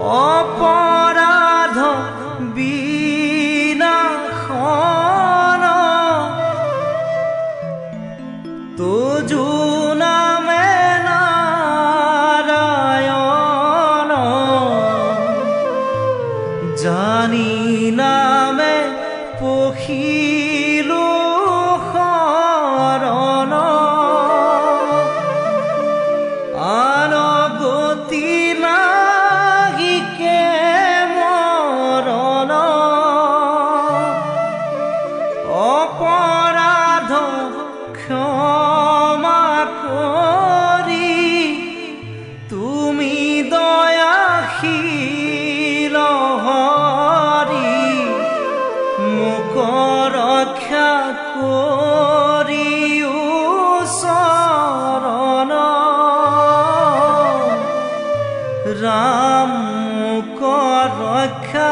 অপৰাধ বিনাশন তুজু নামে নাৰায়ণ জানি নামে পখিলো শৰণ আনগতি নাহিকে মৰণ অপৰাধ ক্ষমা কৰি তুমি দয়াশীল হৰি মোক ৰক্ষা কৰিও শৰণ ৰাম মোক ৰক্ষা